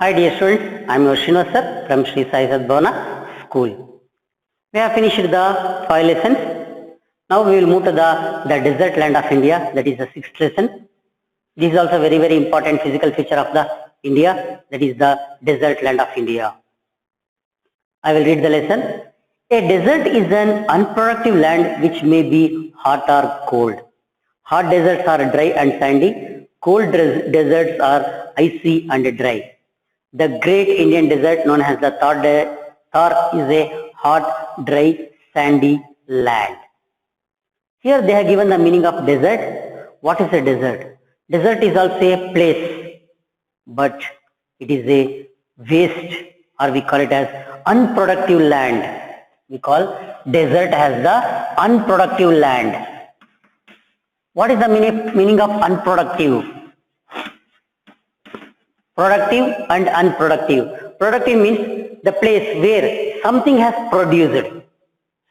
Hi dear students, I am your Srinivas from Sri Sai Sadbhavana School. We have finished the 5 lessons. Now we will move to the desert land of India, that is the 6th lesson. This is also very important physical feature of the India, that is the desert land of India. I will read the lesson. A desert is an unproductive land which may be hot or cold. Hot deserts are dry and sandy. Cold deserts are icy and dry. The great Indian desert known as the Thar is a hot, dry, sandy land. Here they have given the meaning of desert. What is a desert? Desert is also a place, but it is a waste, or we call it as unproductive land. We call desert as the unproductive land. What is the meaning of unproductive? Productive and unproductive. Productive means the place where something has produced.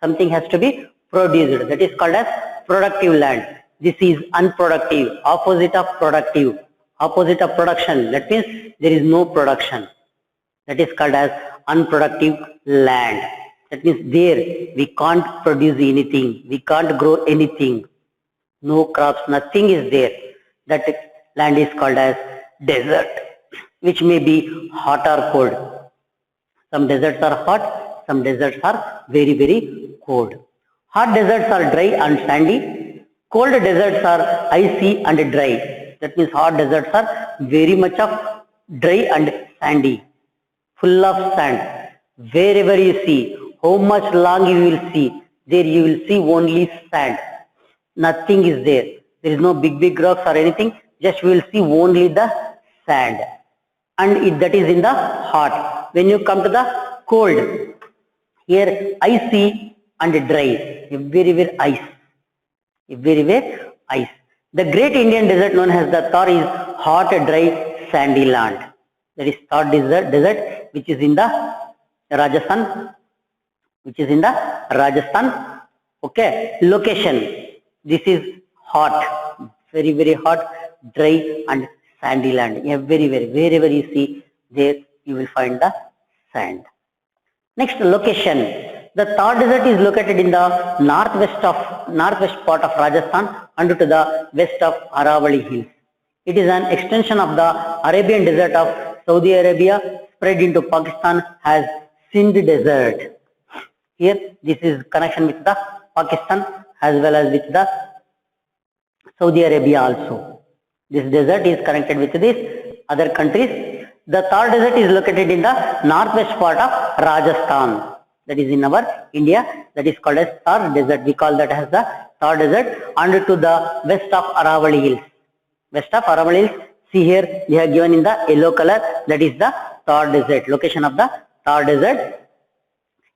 Something has to be produced. That is called as productive land. This is unproductive, opposite of productive, opposite of production. That means there is no production. That is called as unproductive land. That means there we can't produce anything. We can't grow anything. No crops, nothing is there. That land is called as desert, which may be hot or cold. Some deserts are hot, some deserts are very cold. Hot deserts are dry and sandy. Cold deserts are icy and dry. That means hot deserts are very much of dry and sandy, full of sand. Wherever you see, how much long you will see, there you will see only sand. Nothing is there. There is no big rocks or anything. Just you will see only the sand. And that is in the hot. When you come to the cold, here icy and dry, very ice, very ice. The great Indian desert known as the Thar is hot, dry, sandy land. That is Thar desert, which is in the Rajasthan, Okay, location. This is hot, very hot, dry and sandy land. Everywhere, wherever you see, there you will find the sand. Next, location. The Thar desert is located in the northwest part of Rajasthan and to the west of Aravalli Hills. It is an extension of the Arabian desert of Saudi Arabia spread into Pakistan as Sindh desert. Here, this is connection with the Pakistan as well as with the Saudi Arabia also. This desert is connected with these other countries. The Thar desert is located in the northwest part of Rajasthan. That is in our India. That is called as Thar desert. We call that as the Thar desert. And to the west of Aravalli Hills. West of Aravalli Hills. See here, they have given in the yellow color. That is the Thar desert. Location of the Thar desert.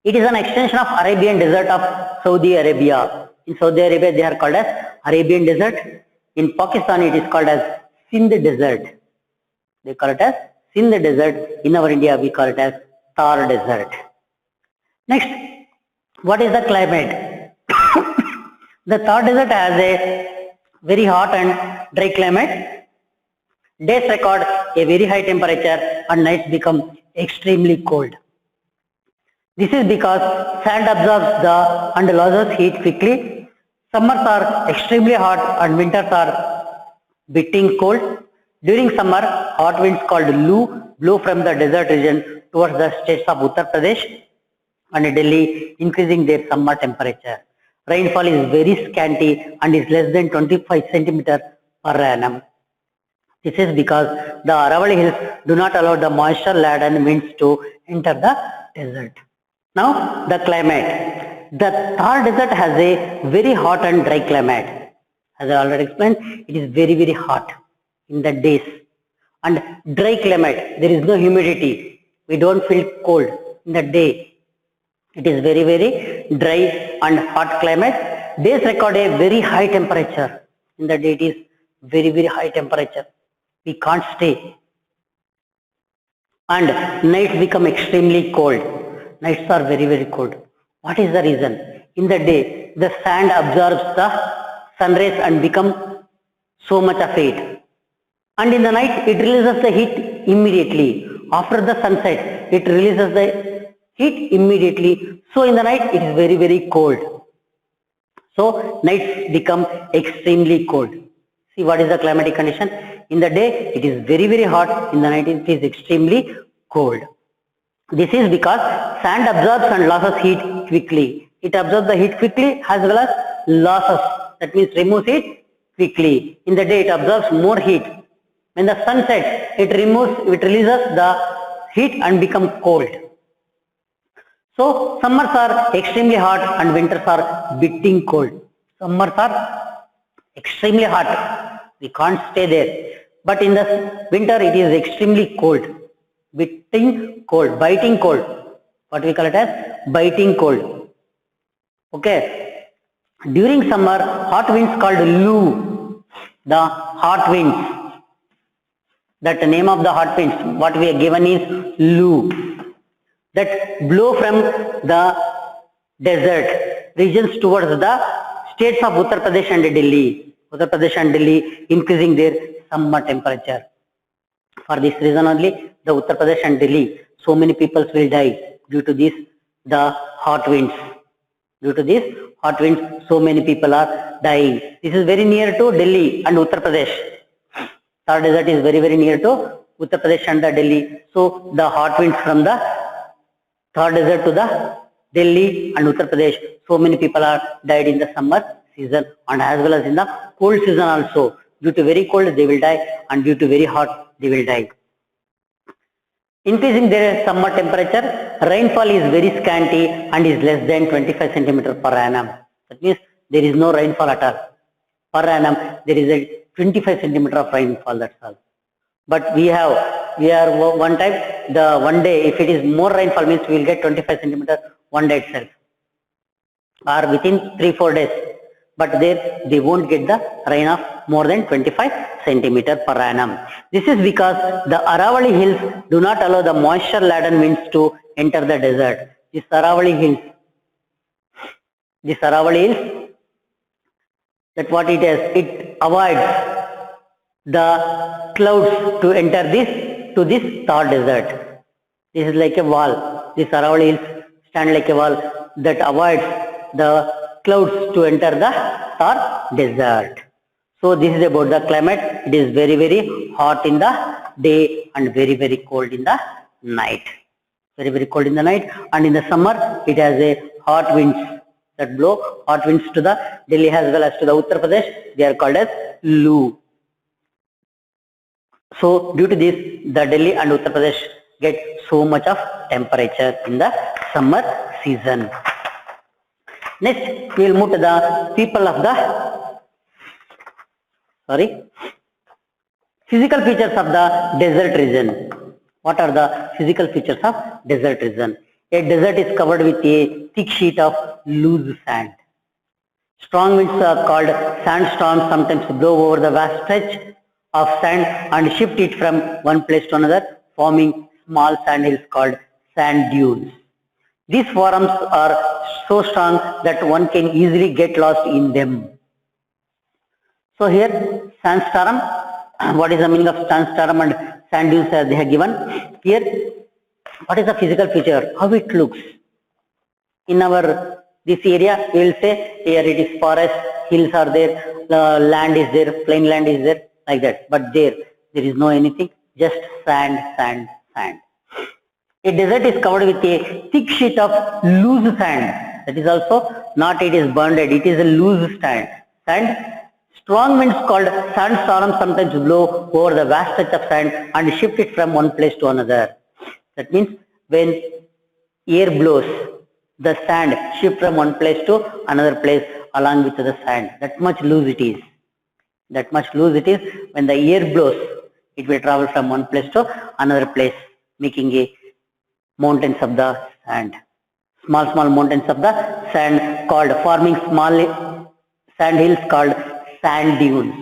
It is an extension of Arabian desert of Saudi Arabia. In Saudi Arabia, they are called as Arabian desert. In Pakistan, it is called as Sindh desert. They call it as Sindh desert. In our India, we call it as Thar desert. Next, what is the climate? The Thar desert has a very hot and dry climate. Days record a very high temperature and nights become extremely cold. This is because sand absorbs and loses heat quickly. Summers are extremely hot and winters are biting cold. During summer, hot winds called Lu blow from the desert region towards the states of Uttar Pradesh and Delhi, increasing their summer temperature. Rainfall is very scanty and is less than 25 centimeters per annum. This is because the Aravalli Hills do not allow the moisture-laden winds to enter the desert. Now, the climate. The Thar desert has a very hot and dry climate. As I already explained, it is very hot in the days. And dry climate, there is no humidity. We don't feel cold in the day. It is very dry and hot climate. Days record a very high temperature. In the day, it is very high temperature. We can't stay. And nights become extremely cold. Nights are very cold. What is the reason? In the day, the sand absorbs the sun rays and become so much of heat. And in the night, it releases the heat immediately. after the sunset, it releases the heat immediately. So in the night, it is very, very cold. So nights become extremely cold. See what is the climatic condition? In the day, it is very, very hot. In the night, it is extremely cold. This is because sand absorbs and loses heat quickly. It absorbs the heat quickly as well as losses. That means removes it quickly. In the day, it absorbs more heat. When the sun sets, it releases the heat and become cold. So summers are extremely hot and winters are biting cold. Summers are extremely hot. We can't stay there. But in the winter, it is extremely cold. Biting cold, biting cold. What we call it as biting cold. Okay. During summer, hot winds called Lu. The hot winds. That name of the hot winds, what we are given is Lu. That blow from the desert regions towards the states of Uttar Pradesh and Delhi. Uttar Pradesh and Delhi increasing their summer temperature. For this reason only, the Uttar Pradesh and Delhi, so many people will die due to this, the hot winds. Due to this hot winds, so many people are dying. This is very near to Delhi and Uttar Pradesh. Thar desert is very, very near to Uttar Pradesh and the Delhi. So the hot winds from the Thar desert to the Delhi and Uttar Pradesh, so many people are died in the summer season and as well as in the cold season also. Due to very cold they will die and due to very hot they will die. Increasing their summer temperature, rainfall is very scanty and is less than 25 centimeter per annum. That means there is no rainfall at all. Per annum there is a 25 centimeter of rainfall, that's all. But we are one type, the one day, if it is more rainfall means we will get 25 centimeter one day itself or within 3-4 days. But there they won't get the rain of more than 25 centimeter per annum. This is because the Aravalli hills do not allow the moisture laden winds to enter the desert. This Aravalli hills, that what it is, it avoids the clouds to enter this Thar desert. This is like a wall. This Aravalli hills stand like a wall that avoids the clouds to enter the Thar desert. So this is about the climate. It is very, very hot in the day and very, very cold in the night. Very, very cold in the night, and in the summer it has a hot winds that blow, hot winds to the Delhi as well as to the Uttar Pradesh. They are called as Lu. So due to this, the Delhi and Uttar Pradesh get so much of temperature in the summer season. Next, we will move to the people of the physical features of the desert region. What are the physical features of desert region? A desert is covered with a thick sheet of loose sand. Strong winds are called sandstorms, sometimes blow over the vast stretch of sand and shift it from one place to another, forming small sand hills called sand dunes. These forms are so strong that one can easily get lost in them. So here sandstorm, what is the meaning of sandstorm and sand dunes they have given? Here, what is the physical feature? How it looks? In our this area, we will say here it is forest, hills are there, the land is there, plain land is there, like that. But there is no anything, just sand, sand, sand. A desert is covered with a thick sheet of loose sand. That is also not it is bonded, it is a loose sand. Strong winds called sandstorms sometimes blow over the vast stretch of sand and shift it from one place to another. That means when air blows, the sand shift from one place to another place along with the sand. That much loose it is. That much loose it is. When the air blows, it will travel from one place to another place, making a mountains of the sand. Small mountains of the sand called, forming small sand hills called sand dunes.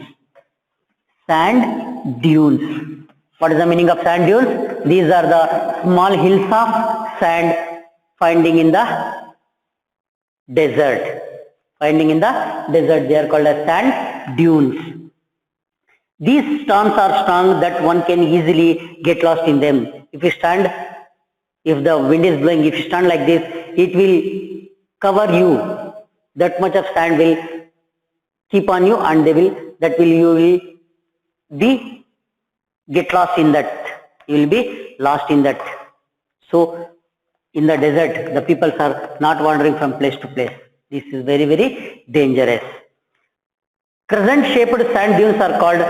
Sand dunes. What is the meaning of sand dunes? These are the small hills of sand finding in the desert. Finding in the desert, they are called as sand dunes. These storms are strong that one can easily get lost in them. If you stand, if the wind is blowing, if you stand like this, it will cover you. That much of sand will keep on you, and you will be get lost in that. You will be lost in that. So in the desert, the people are not wandering from place to place. This is very, very dangerous. Crescent shaped sand dunes are called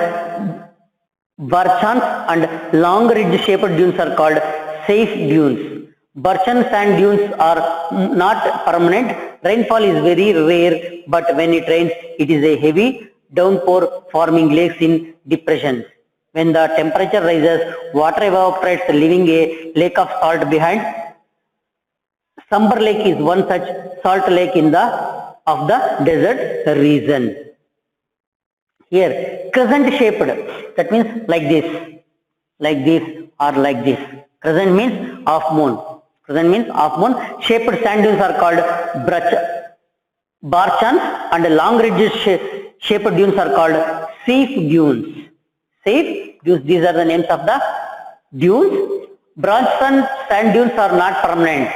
barchans, and long ridge shaped dunes are called safe dunes. Barchan sand dunes are not permanent. Rainfall is very rare, but when it rains, it is a heavy downpour forming lakes in depressions. When the temperature rises, water evaporates, leaving a lake of salt behind. Sambar Lake is one such salt lake in the desert region. Here, crescent shaped, that means like this or like this. Crescent means half moon. Crescent means half moon. Shaped sand dunes are called barchans, and long ridges shaped dunes are called safe dunes. Safe dunes, these are the names of the dunes. Barchan sand dunes are not permanent.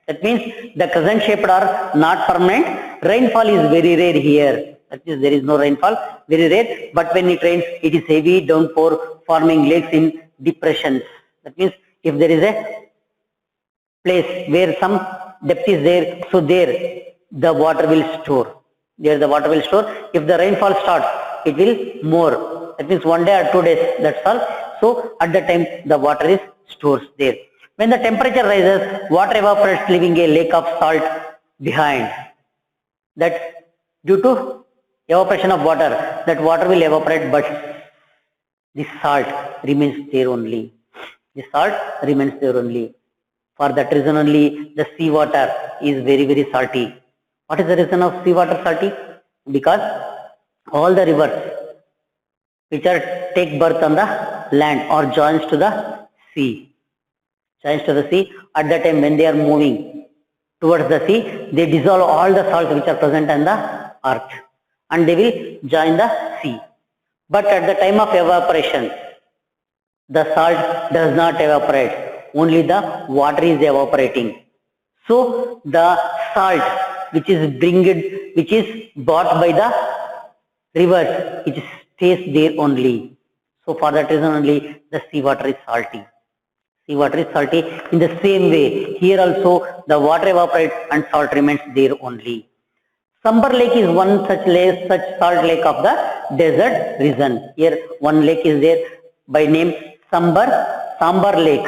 That means the crescent shaped are not permanent. Rainfall is very rare here. That means there is no rainfall, very rare. But when it rains, it is heavy downpour forming lakes in depressions. That means if there is a place where some depth is there, so there the water will store. There the water will store. If the rainfall starts, it will more. That means 1 day or 2 days. That's all. So at that time the water is stored there. When the temperature rises, water evaporates, leaving a lake of salt behind. That due to evaporation of water, that water will evaporate, but the salt remains there only. The salt remains there only. For that reason only, the sea water is very, very salty. What is the reason of sea water salty? Because all the rivers which are take birth on the land or joins to the sea. At that time when they are moving towards the sea, they dissolve all the salts which are present on the earth, and they will join the sea. But at the time of evaporation, the salt does not evaporate, only the water is evaporating. So the salt which is brought by the rivers, it stays there only. So for that reason only the sea water is salty. Sea water is salty. In the same way, here also the water evaporates and salt remains there only. Sambar Lake is one such salt lake of the desert region. Here one lake is there by name Sambar Lake.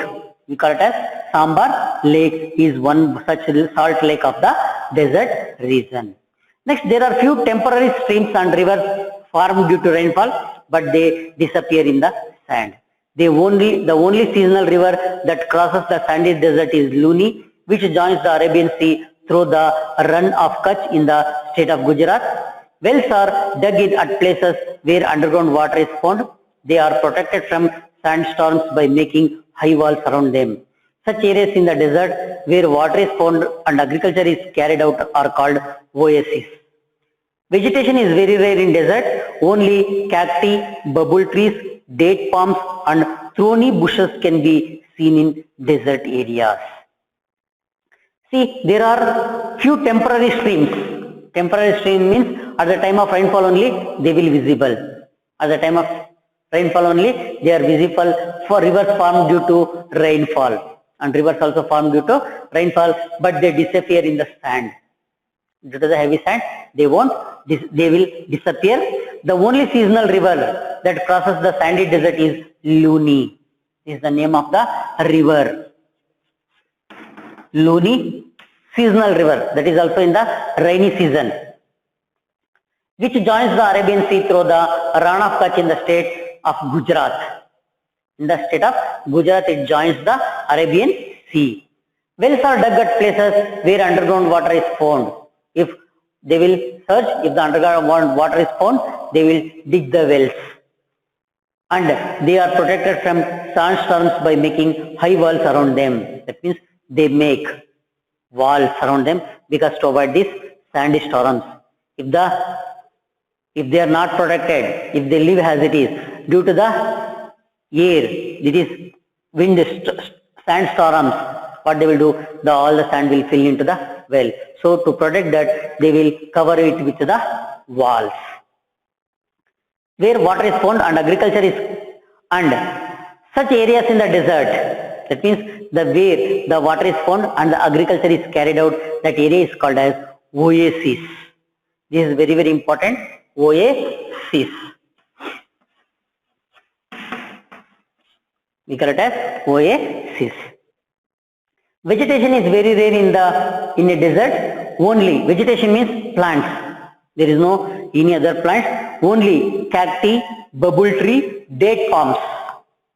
We call it as Sambar Lake is one such salt lake of the desert region. Next, there are few temporary streams and rivers formed due to rainfall, but they disappear in the sand. The only seasonal river that crosses the sandy desert is Luni, which joins the Arabian Sea through the run of Kutch in the state of Gujarat. Wells are dug in at places where underground water is found. They are protected from sandstorms by making high walls around them. Such areas in the desert where water is found and agriculture is carried out are called oases. Vegetation is very rare in desert. Only cacti, bubble trees, date palms and thorny bushes can be seen in desert areas. See, there are few temporary streams. Temporary stream means at the time of rainfall only they will be visible. At the time of rainfall only they are visible. For rivers formed due to rainfall, and rivers also formed due to rainfall, but they disappear in the sand. Due to the heavy sand, they will disappear. The only seasonal river that crosses the sandy desert is Luni. Is the name of the river. Luni, seasonal river, that is also in the rainy season, which joins the Arabian Sea through the Ran of Kutch in the state of Gujarat. In the state of Gujarat, it joins the Arabian Sea. Wells are dug at places where underground water is found. If they will search, if the underground water is found, they will dig the wells. And they are protected from sandstorms by making high walls around them. That means they make walls around them because to avoid these sandy storms. If they are not protected, if they live as it is, due to the air, it is wind, sandstorms, what they will do, all the sand will fill into the well. So to protect that, they will cover it with the walls. Where water is found and agriculture is, and such areas in the desert, that means where the water is found and the agriculture is carried out, that area is called as oasis. This is very, very important. Oasis. We call it as oasis. Vegetation is very rare in a desert. Only vegetation means plants. There is no any other plants. Only cacti, bubble tree, date palms.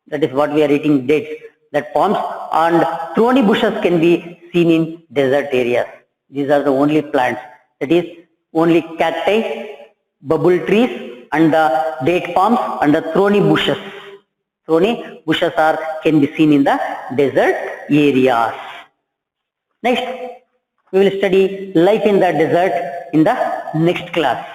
That is what we are eating, dates. That palms and thorny bushes can be seen in desert areas. These are the only plants. That is only cacti, bubble trees, and the date palms and the thorny bushes. Thorny bushes can be seen in the desert areas. Next, we will study life in the desert in the next class.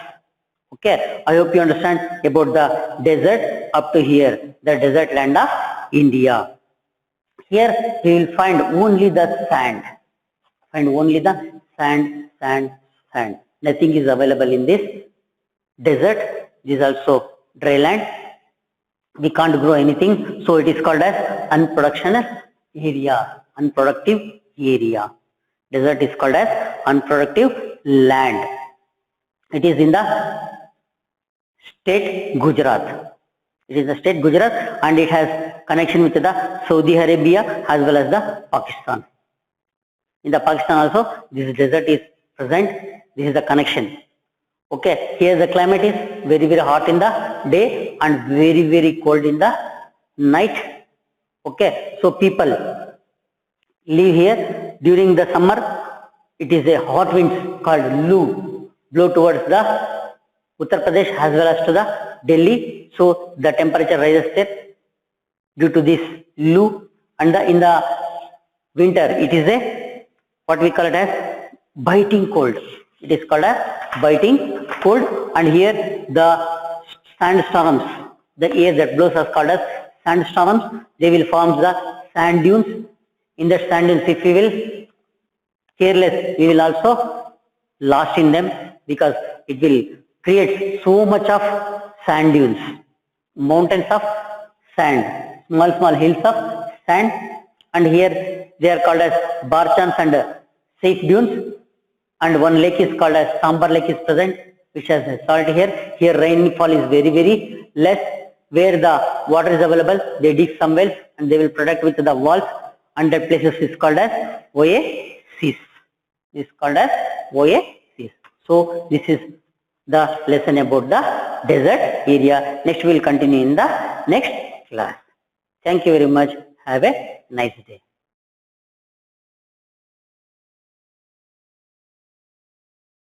Okay, I hope you understand about the desert up to here, the desert land of India. Here we will find only the sand. Find only the sand, sand, sand. Nothing is available in this desert. This is also dry land. We can't grow anything, so it is called as unproductive area. Unproductive area. Desert is called as unproductive land. It is in the state Gujarat. It is the state Gujarat, and it has connection with the Saudi Arabia as well as the Pakistan. In the Pakistan also, this desert is present. This is the connection. Okay, here the climate is very, very hot in the day and very, very cold in the night. Okay, so people live here. During the summer, it is a hot wind called Loo, blow towards the Uttar Pradesh as well as to the Delhi. So the temperature rises there due to this Loo. And in the winter, it is a what we call it as biting cold. It is called as biting cold. And here the sandstorms, the air that blows is called as sandstorms. They will form the sand dunes. In the sand dunes, if we will careless, we will also lost in them, because it will create so much of sand dunes, mountains of sand, small hills of sand, and here they are called as Barchans and Safe dunes. And one lake is called as Sambar Lake is present, which has salt here. Here rainfall is very, very less. Where the water is available, they dig some wells and they will protect with the walls, and that places is called as oasis. Is called as oasis. So this is the lesson about the desert area. Next we will continue in the next class. Thank you very much. Have a nice day.